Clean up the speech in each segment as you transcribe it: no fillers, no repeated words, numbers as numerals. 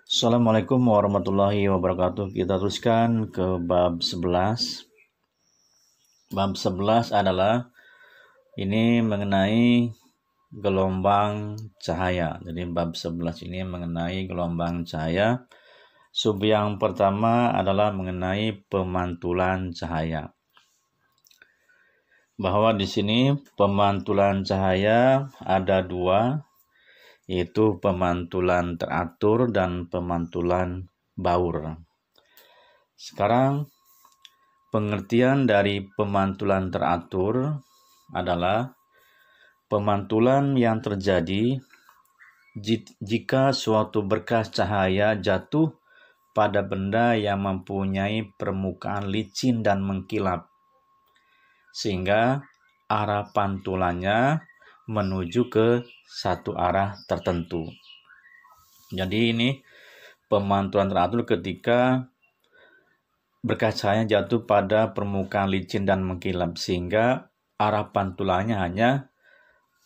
Assalamualaikum warahmatullahi wabarakatuh. Kita teruskan ke bab 11. Bab 11 adalah ini mengenai gelombang cahaya. Jadi bab 11 ini mengenai gelombang cahaya. Sub yang pertama adalah mengenai pemantulan cahaya. Bahwa di sini pemantulan cahaya ada dua, yaitu pemantulan teratur dan pemantulan baur. Sekarang pengertian dari pemantulan teratur adalah pemantulan yang terjadi jika suatu berkas cahaya jatuh pada benda yang mempunyai permukaan licin dan mengkilap, sehingga arah pantulannya menuju ke satu arah tertentu. Jadi ini pemantulan teratur ketika berkas cahaya jatuh pada permukaan licin dan mengkilap, sehingga arah pantulannya hanya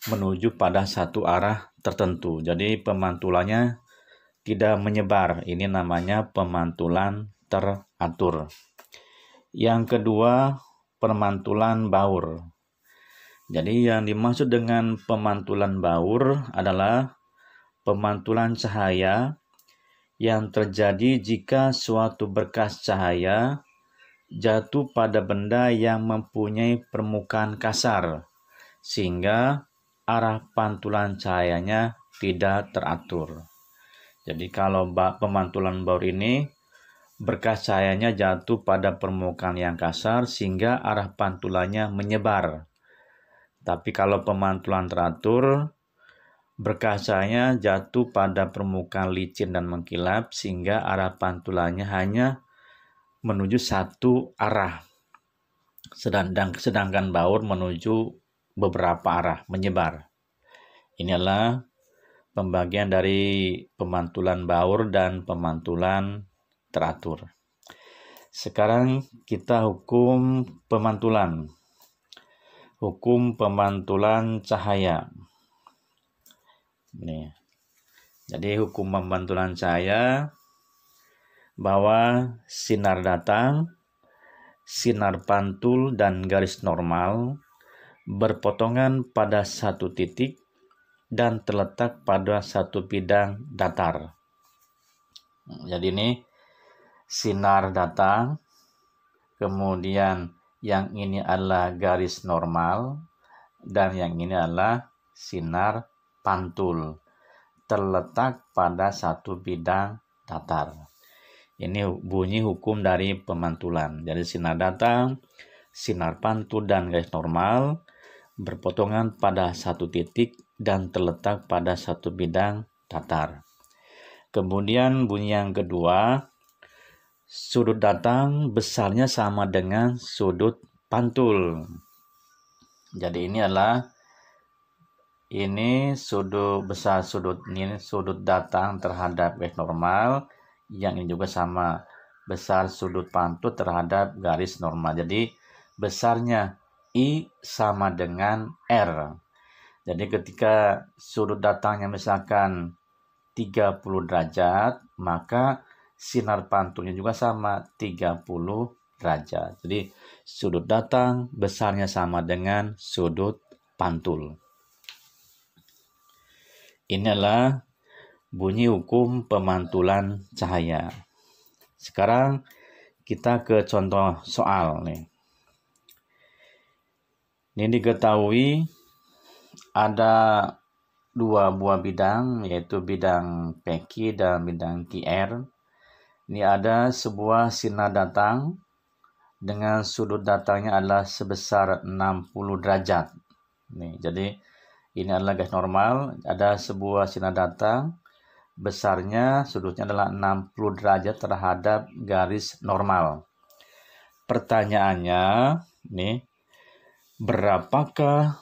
menuju pada satu arah tertentu. Jadi pemantulannya tidak menyebar. Ini namanya pemantulan teratur. Yang kedua, pemantulan baur. Jadi yang dimaksud dengan pemantulan baur adalah pemantulan cahaya yang terjadi jika suatu berkas cahaya jatuh pada benda yang mempunyai permukaan kasar, sehingga arah pantulan cahayanya tidak teratur. Jadi kalau pemantulan baur ini, berkas cahayanya jatuh pada permukaan yang kasar sehingga arah pantulannya menyebar. Tapi kalau pemantulan teratur, berkas cahayanya jatuh pada permukaan licin dan mengkilap sehingga arah pantulannya hanya menuju satu arah. Sedangkan baur menuju beberapa arah, menyebar. Ini adalah pembagian dari pemantulan baur dan pemantulan teratur. Sekarang kita hukum pemantulan. Hukum pemantulan cahaya. Nih. Jadi hukum pemantulan cahaya bahwa sinar datang, sinar pantul dan garis normal berpotongan pada satu titik dan terletak pada satu bidang datar. Jadi ini sinar datang, kemudian yang ini adalah garis normal, dan yang ini adalah sinar pantul, terletak pada satu bidang datar. Ini bunyi hukum dari pemantulan. Jadi sinar datang, sinar pantul, dan garis normal berpotongan pada satu titik dan terletak pada satu bidang datar. Kemudian bunyi yang kedua, sudut datang besarnya sama dengan sudut pantul. Jadi ini adalah sudut besar sudut datang terhadap garis normal, yang ini juga sama besar sudut pantul terhadap garis normal. Jadi besarnya I sama dengan R. Jadi ketika sudut datangnya misalkan 30 derajat, maka sinar pantulnya juga sama 30 derajat. Jadi sudut datang besarnya sama dengan sudut pantul. Ini adalah bunyi hukum pemantulan cahaya. Sekarang kita ke contoh soal nih. Ini diketahui ada dua buah bidang, yaitu bidang PQ dan bidang QR. Ini ada sebuah sinar datang dengan sudut datangnya adalah sebesar 60 derajat. Nih, jadi ini adalah garis normal, ada sebuah sinar datang, besarnya sudutnya adalah 60 derajat terhadap garis normal. Pertanyaannya, nih, berapakah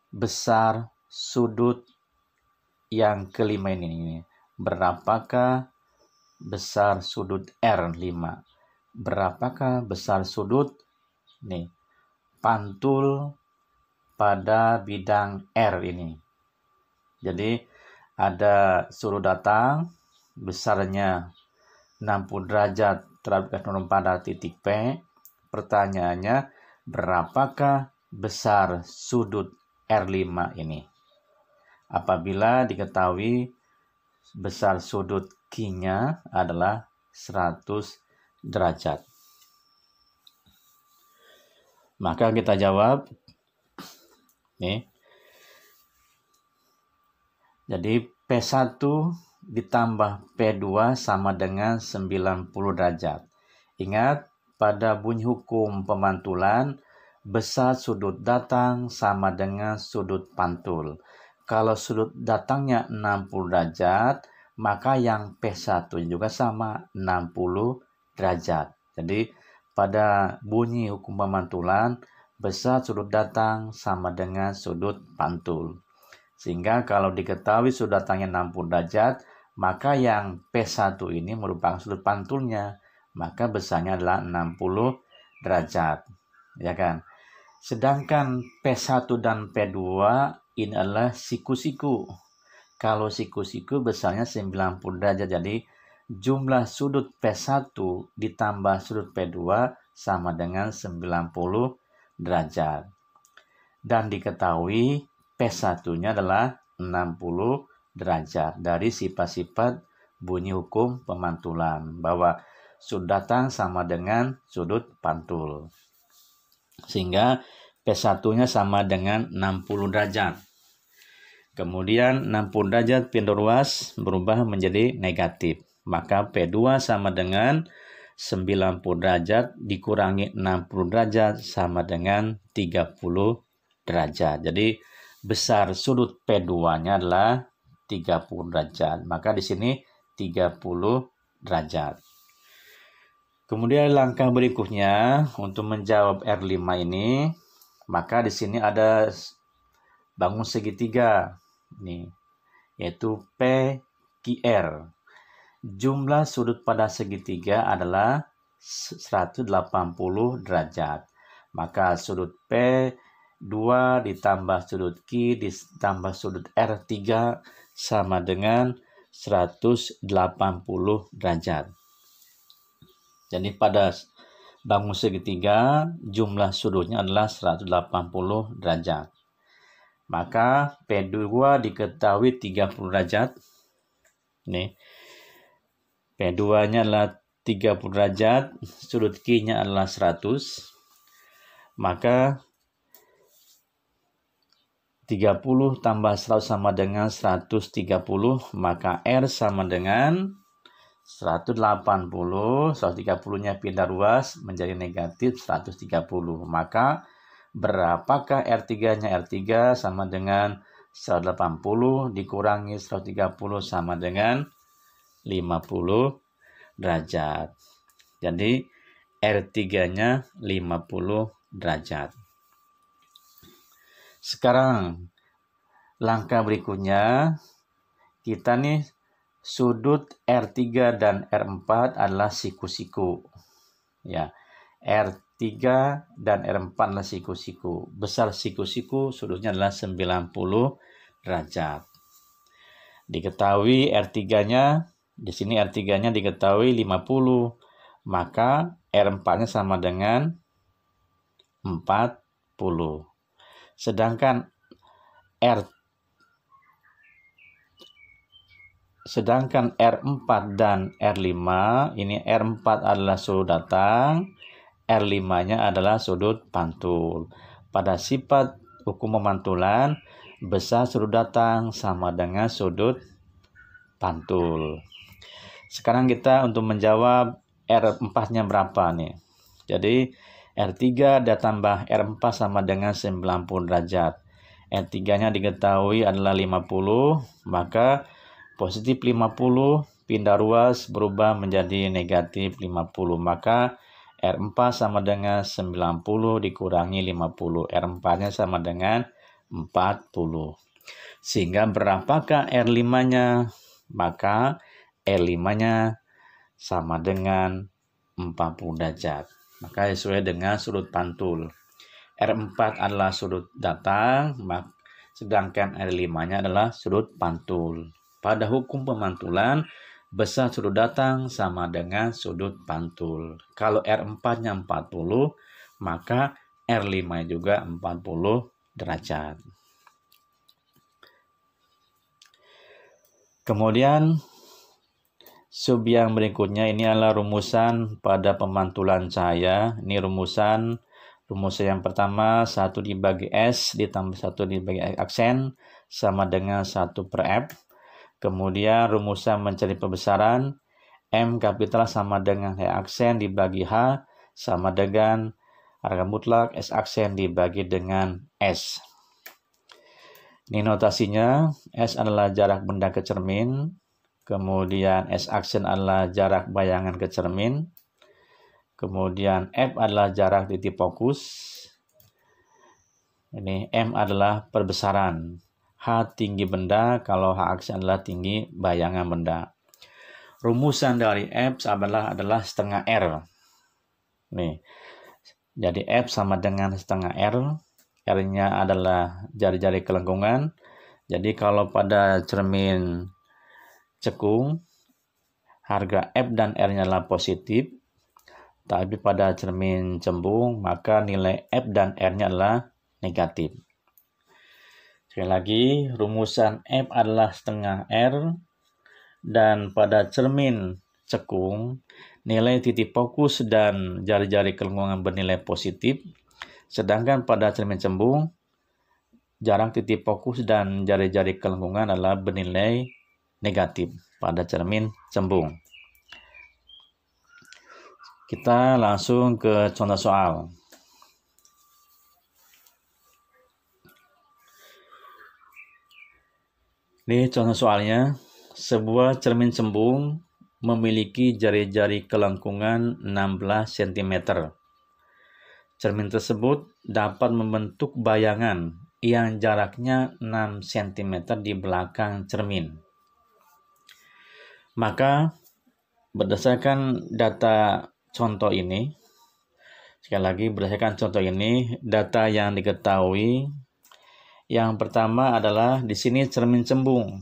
besar sudut yang kelima ini? Berapakah besar sudut R5? Berapakah besar sudut pantul pada bidang R ini? Jadi ada sudut datang besarnya 60 derajat terhadap garis normal pada titik P, pertanyaannya berapakah besar sudut R5 ini? Apabila diketahui besar sudut Q-nya adalah 100 derajat. Maka kita jawab nih. Jadi P1 ditambah P2 sama dengan 90 derajat. Ingat, pada bunyi hukum pemantulan, besar sudut datang sama dengan sudut pantul. Kalau sudut datangnya 60 derajat, maka yang P1 juga sama 60 derajat. Jadi pada bunyi hukum pemantulan, besar sudut datang sama dengan sudut pantul. Sehingga kalau diketahui sudut datangnya 60 derajat, maka yang P1 ini merupakan sudut pantulnya, maka besarnya adalah 60 derajat. Ya kan? Sedangkan P1 dan P2 ini adalah siku-siku. Kalau siku-siku besarnya 90 derajat. Jadi jumlah sudut P1 ditambah sudut P2 sama dengan 90 derajat. Dan diketahui P1-nya adalah 60 derajat dari sifat-sifat bunyi hukum pemantulan, bahwa sudut datang sama dengan sudut pantul. Sehingga P1-nya sama dengan 60 derajat. Kemudian 60 derajat pindah ruas berubah menjadi negatif. Maka P2 sama dengan 90 derajat dikurangi 60 derajat sama dengan 30 derajat. Jadi besar sudut P2-nya adalah 30 derajat. Maka di sini 30 derajat. Kemudian langkah berikutnya untuk menjawab R5 ini, maka di sini ada bangun segitiga nih, yaitu PQR. Jumlah sudut pada segitiga adalah 180 derajat. Maka sudut P2 ditambah sudut Q ditambah sudut R3 sama dengan 180 derajat. Jadi pada bangun segitiga jumlah sudutnya adalah 180 derajat. Maka P2 diketahui 30 derajat. Nih. P2-nya adalah 30 derajat, sudut Q-nya adalah 100. Maka 30 tambah 100 sama dengan 130, maka R sama dengan 180, 130-nya pindah ruas menjadi negatif 130. Maka berapakah R3-nya? R3 sama dengan 180 dikurangi 130 sama dengan 50 derajat. Jadi R3-nya 50 derajat. Sekarang langkah berikutnya, kita nih sudut R3 dan R4 adalah siku-siku. Ya, R3 dan R4 adalah siku-siku. Besar siku-siku sudutnya adalah 90 derajat. Diketahui R3-nya, di sini R3-nya diketahui 50. Maka R4-nya sama dengan 40. Sedangkan R4 dan R5, ini R4 adalah sudut datang, R5-nya adalah sudut pantul. Pada sifat hukum pemantulan, besar sudut datang sama dengan sudut pantul. Sekarang kita untuk menjawab R4-nya berapa nih. Jadi R3 ditambah R4 sama dengan 90 derajat. R3-nya diketahui adalah 50, maka positif 50 pindah ruas berubah menjadi negatif 50. Maka R4 sama dengan 90 dikurangi 50. R4-nya sama dengan 40. Sehingga berapakah R5-nya? Maka R5-nya sama dengan 40 derajat. Maka sesuai dengan sudut pantul. R4 adalah sudut datang, sedangkan R5-nya adalah sudut pantul. Pada hukum pemantulan, besar sudut datang sama dengan sudut pantul. Kalau R4-nya 40, maka R5 juga 40 derajat. Kemudian sub yang berikutnya ini adalah rumusan pada pemantulan cahaya. Ini rumusan yang pertama 1 dibagi S ditambah 1 dibagi aksen sama dengan 1 per F. Kemudian rumusan mencari pembesaran M kapital sama dengan H aksen dibagi H sama dengan harga mutlak S aksen dibagi dengan S. Ini notasinya, S adalah jarak benda ke cermin, kemudian S aksen adalah jarak bayangan ke cermin, kemudian F adalah jarak titik fokus, ini M adalah perbesaran, H tinggi benda, kalau H aksen adalah tinggi bayangan benda. Rumusan dari F adalah setengah R. Nih, jadi F sama dengan setengah R. R-nya adalah jari-jari kelengkungan. Jadi kalau pada cermin cekung, harga F dan R-nya adalah positif. Tapi pada cermin cembung, maka nilai F dan R-nya adalah negatif. Sekali lagi, rumusan F adalah setengah R. Dan pada cermin cekung, nilai titik fokus dan jari-jari kelengkungan bernilai positif. Sedangkan pada cermin cembung, jarak titik fokus dan jari-jari kelengkungan adalah bernilai negatif pada cermin cembung. Kita langsung ke contoh soal. Ini contoh soalnya, sebuah cermin cembung memiliki jari-jari kelengkungan 16 cm. Cermin tersebut dapat membentuk bayangan yang jaraknya 6 cm di belakang cermin. Maka berdasarkan data contoh ini, sekali lagi berdasarkan contoh ini, data yang diketahui, yang pertama adalah di sini cermin cembung.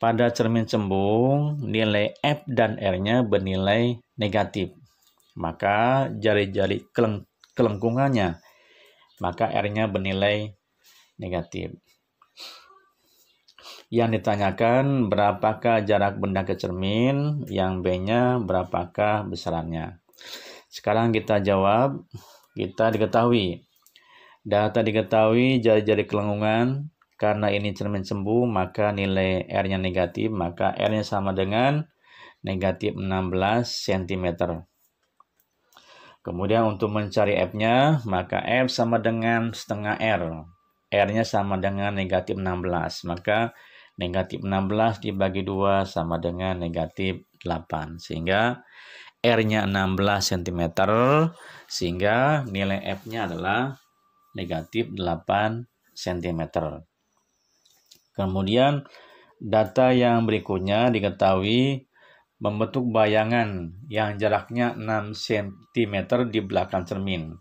Pada cermin cembung, nilai F dan R-nya bernilai negatif. Maka jari-jari kelengkungannya, maka R-nya bernilai negatif. Yang ditanyakan berapakah jarak benda ke cermin, yang B-nya berapakah besarannya. Sekarang kita jawab, kita diketahui. Data diketahui jari-jari kelengkungan, karena ini cermin cembung, maka nilai R-nya negatif, maka R-nya sama dengan negatif 16 cm. Kemudian untuk mencari F-nya, maka F sama dengan setengah R. R-nya sama dengan negatif 16. Maka negatif 16 dibagi 2 sama dengan negatif 8. Sehingga R-nya 16 cm. Sehingga nilai F-nya adalah negatif 8 cm. Kemudian data yang berikutnya diketahui membentuk bayangan yang jaraknya 6 cm di belakang cermin.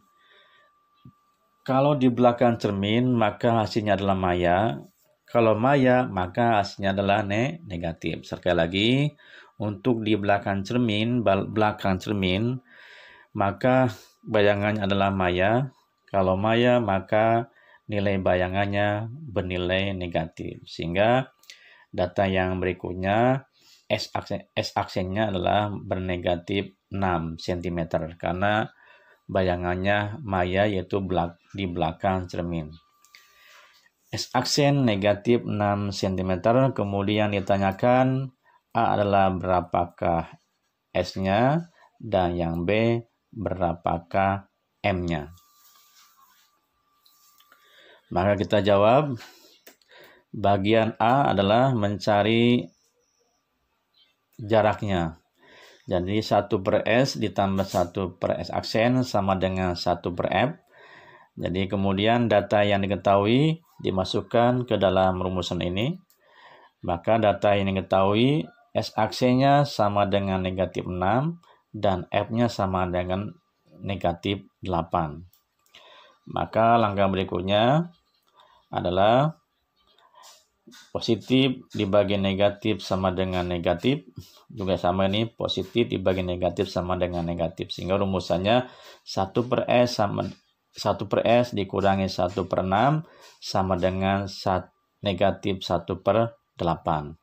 Kalau di belakang cermin, maka hasilnya adalah maya. Kalau maya, maka hasilnya adalah negatif. Sekali lagi, untuk di belakang cermin, maka bayangannya adalah maya. Kalau maya, maka nilai bayangannya bernilai negatif. Sehingga data yang berikutnya, S aksennya adalah bernegatif 6 cm karena bayangannya maya yaitu di belakang cermin. S aksen negatif 6 cm, kemudian ditanyakan A adalah berapakah S-nya dan yang B berapakah M-nya. Maka kita jawab, bagian A adalah mencari jaraknya. Jadi 1 per S ditambah 1 per S aksen sama dengan 1 per F. Jadi kemudian data yang diketahui dimasukkan ke dalam rumusan ini. Maka data yang diketahui S aksennya sama dengan negatif 6 dan F-nya sama dengan negatif 8. Maka langkah berikutnya adalah positif dibagi negatif sama dengan negatif, juga sama ini positif dibagi negatif sama dengan negatif, sehingga rumusannya 1/S sama 1/S dikurangi 1/6 sama dengan negatif 1/8.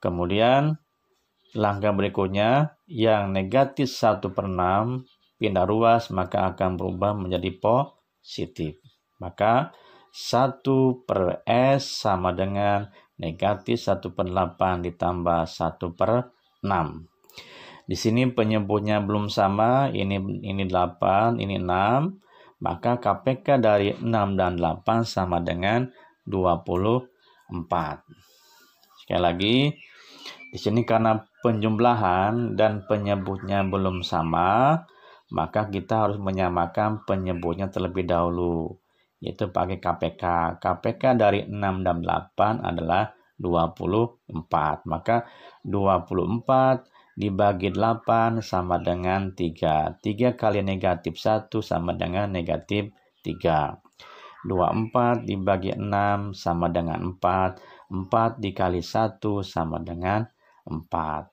Kemudian langkah berikutnya, yang negatif 1/6 pindah ruas maka akan berubah menjadi positif. Maka 1/S sama dengan negatif 1/8 ditambah 1/6. Di sini penyebutnya belum sama, ini 8, ini 6, maka KPK dari 6 dan 8 sama dengan 24. Sekali lagi, di sini karena penjumlahan dan penyebutnya belum sama, maka kita harus menyamakan penyebutnya terlebih dahulu, yaitu pakai KPK. KPK dari 6 dan 8 adalah 24. Maka 24 dibagi 8 sama dengan 3. 3 kali negatif 1 sama dengan negatif 3. 24 dibagi 6 sama dengan 4. 4 dikali 1 sama dengan 4.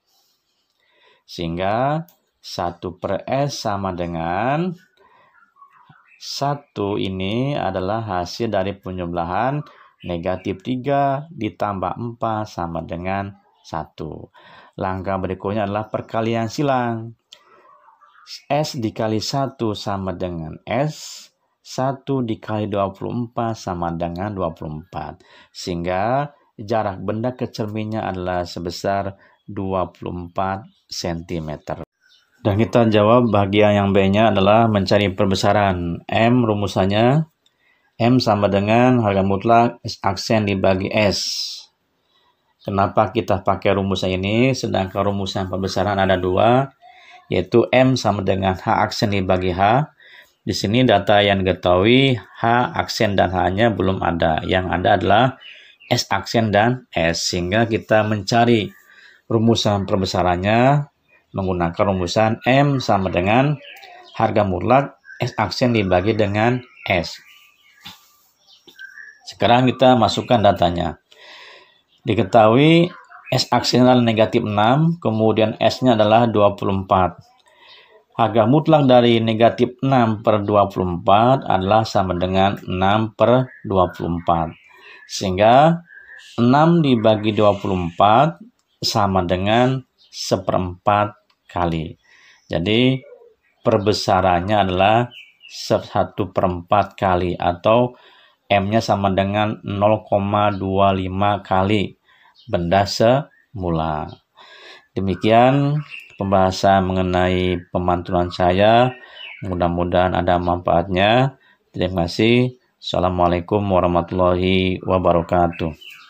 Sehingga 1/S sama dengan 1 ini adalah hasil dari penjumlahan negatif 3 ditambah 4 sama dengan 1. Langkah berikutnya adalah perkalian silang. S dikali 1 sama dengan S. 1 dikali 24 sama dengan 24. Sehingga jarak benda ke cerminnya adalah sebesar 24 cm. Dan kita jawab bagian yang B-nya adalah mencari perbesaran. M rumusannya, M sama dengan harga mutlak S aksen dibagi S. Kenapa kita pakai rumusan ini, sedangkan rumusan perbesaran ada 2, yaitu M sama dengan H aksen dibagi H. Di sini data yang diketahui H aksen dan H-nya belum ada. Yang ada adalah S aksen dan S. Sehingga kita mencari rumusan perbesarannya menggunakan rumusan M sama dengan harga mutlak S aksen dibagi dengan S. Sekarang kita masukkan datanya. Diketahui S aksen adalah negatif 6, kemudian S-nya adalah 24. Harga mutlak dari negatif 6/24 adalah sama dengan 6/24. Sehingga 6 dibagi 24 sama dengan 1/4 kali. Jadi perbesarannya adalah 1/4 kali atau M-nya sama dengan 0,25 kali benda semula. Demikian pembahasan mengenai pemantulan saya. Mudah-mudahan ada manfaatnya. Terima kasih. Assalamualaikum warahmatullahi wabarakatuh.